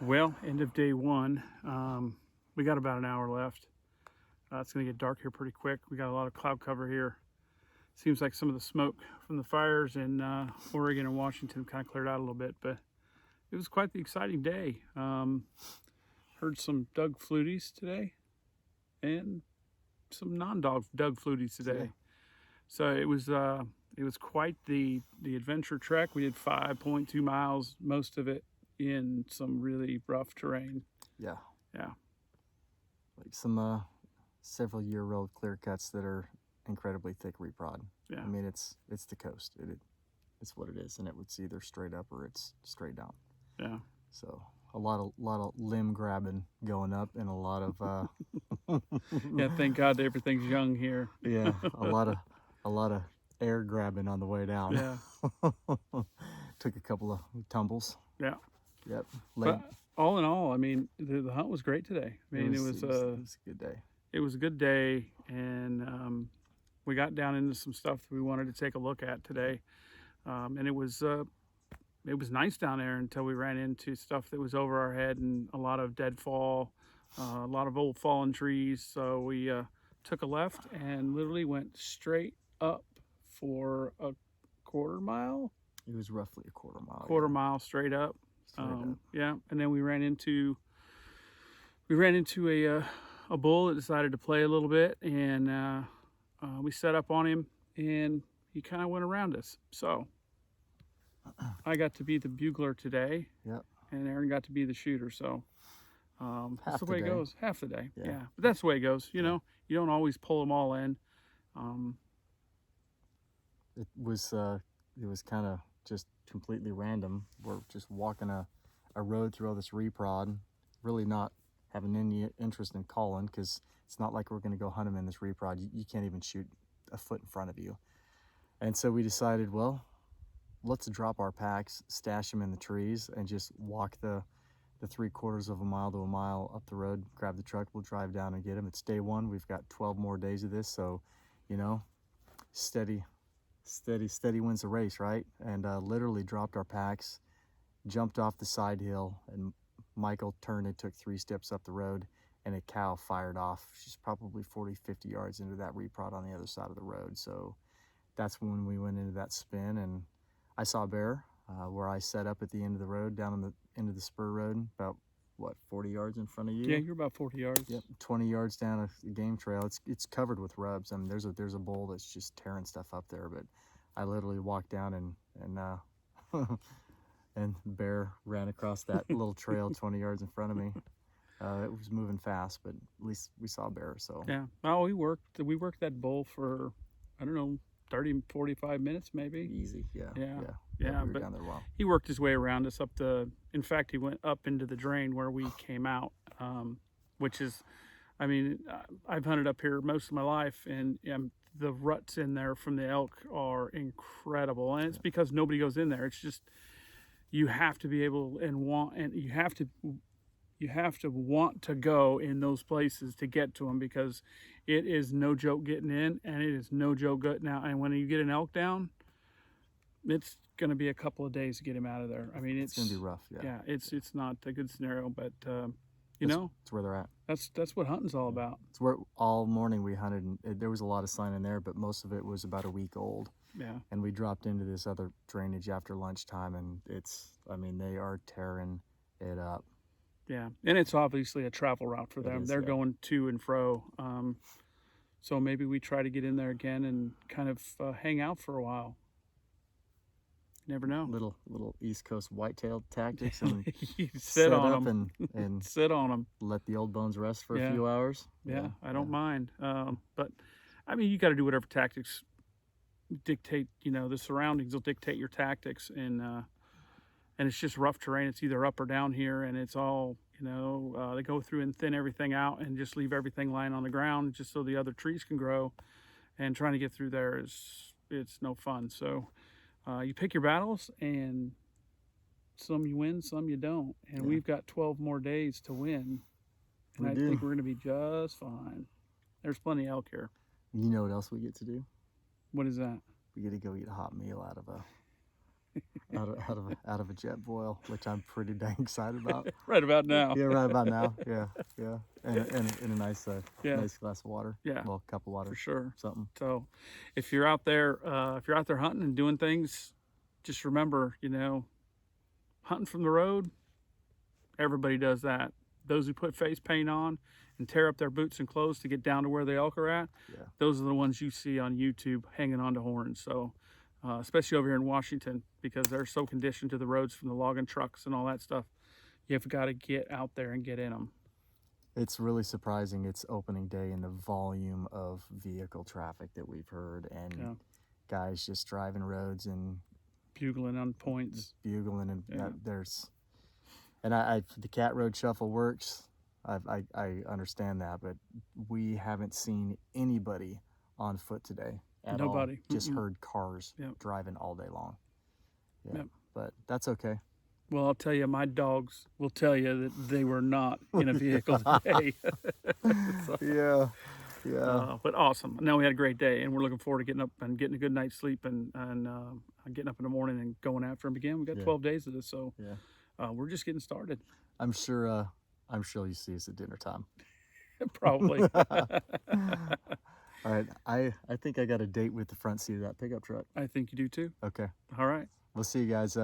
Well, end of day one. We got about an hour left. It's going to get dark here pretty quick. We got a lot of cloud cover here. Seems like some of the smoke from the fires in Oregon and Washington kind of cleared out a little bit, but it was quite the exciting day. Heard some Doug fluties today and some non-Doug fluties today. Yeah. So it was quite the adventure trek. We did 5.2 miles, most of it in some really rough terrain. Yeah. Yeah. Like some several year-old clear cuts that are incredibly thick reprod. Yeah. I mean, it's the coast. It's what it is, and it's either straight up or it's straight down. Yeah. So a lot of limb grabbing going up, and a lot of Yeah, thank God everything's young here. yeah, a lot of air grabbing on the way down. Yeah. Took a couple of tumbles. Yeah. Yep. But all in all, I mean, the hunt was great today. I mean, it was a good day. It was a good day, and we got down into some stuff that we wanted to take a look at today. And it was nice down there until we ran into stuff that was over our head and a lot of deadfall, a lot of old fallen trees. So we took a left and literally went straight up for a quarter mile. It was roughly a quarter mile. Quarter mile straight up. Straight up. Yeah, and then we ran into a bull that decided to play a little bit, and we set up on him, and he kind of went around us. So I got to be the bugler today. Yep. And Aaron got to be the shooter. So that's the way it goes. Half the day. Yeah. But that's the way it goes. You know, you don't always pull them all in. It was kind of just completely random. We're just walking a road through all this reprod, really not having any interest in calling, because it's not like we're going to go hunt them in this reprod. You can't even shoot a foot in front of you. And so we decided, well, let's drop our packs, stash them in the trees, and just walk the 3/4 of a mile to a mile up the road, grab the truck, we'll drive down and get them. It's day one. We've got 12 more days of this, so, you know, steady wins the race, right? And literally dropped our packs, jumped off the side hill, and Michael turned and took 3 steps up the road, and a cow fired off. She's probably 40-50 yards into that reprod on the other side of the road. So that's when we went into that spin, and I saw a bear where I set up at the end of the road, down on the end of the spur road, about, what, 40 yards in front of you? Yeah, you're about 40 yards. Yep, 20 yards down a game trail. It's covered with rubs. I mean, there's a bull that's just tearing stuff up there, but I literally walked down and and bear ran across that little trail 20 yards in front of me. It was moving fast, but at least we saw a bear. So yeah. Oh, we worked that bull for, I don't know, 30, 45 minutes maybe. Easy. Yeah. We were but down there a while. He He worked his way around us up in fact, he went up into the drain where we came out, which is, I mean, I've hunted up here most of my life, and the ruts in there from the elk are incredible. And it's because nobody goes in there. It's just, you have to be able and you have to want to go in those places to get to them, because it is no joke getting in, and it is no joke getting out. And when you get an elk down, it's going to be a couple of days to get him out of there. I mean, it's going to be rough. Yeah. It's not a good scenario, but It's where they're at. That's what hunting's all about. It's where all morning we hunted, and there was a lot of sign in there, but most of it was about a week old. Yeah. And we dropped into this other drainage after lunchtime, and they are tearing it up. Yeah, and it's obviously a travel route for them. They're going to and fro. So maybe we try to get in there again and kind of hang out for a while. You never know. Little East Coast whitetail tactics, and sit on them and sit on them. Let the old bones rest for a few hours. Yeah, I don't mind. But I mean, you got to do whatever tactics dictate. You know, the surroundings will dictate your tactics, and it's just rough terrain. It's either up or down here, and it's all, they go through and thin everything out and just leave everything lying on the ground just so the other trees can grow. And trying to get through there it's no fun. So you pick your battles, and some you win, some you don't. And we've got 12 more days to win, and I think we're going to be just fine. There's plenty of elk here. You know what else we get to do? What is that? We get to go eat a hot meal out of a out of a jet boil, which I'm pretty dang excited about. Right about now. Yeah, right about now. Yeah, and a nice Yeah. nice glass of water. Yeah. Well, cup of water For sure. something. So if you're out there hunting and doing things, just remember, hunting from the road, everybody does that. Those who put face paint on and tear up their boots and clothes to get down to where the elk are at, Yeah. those are the ones you see on YouTube hanging onto horns. So especially over here in Washington, because they're so conditioned to the roads from the logging trucks and all that stuff, you've got to get out there and get in them. It's really surprising. It's opening day and the volume of vehicle traffic that we've heard, and guys just driving roads and bugling on points, bugling, and I the cat road shuffle works. I understand that, but we haven't seen anybody on foot today at Nobody. all. Just heard cars driving all day long. Yeah, but that's okay. Well, I'll tell you, my dogs will tell you that they were not in a vehicle today. So, but awesome. Now we had a great day, and we're looking forward to getting up and getting a good night's sleep and getting up in the morning and going after them again. We got 12 days of this, so we're just getting started. I'm sure you see us at dinner time. Probably. All right, I think I got a date with the front seat of that pickup truck. I think you do too. Okay. All right. We'll see you guys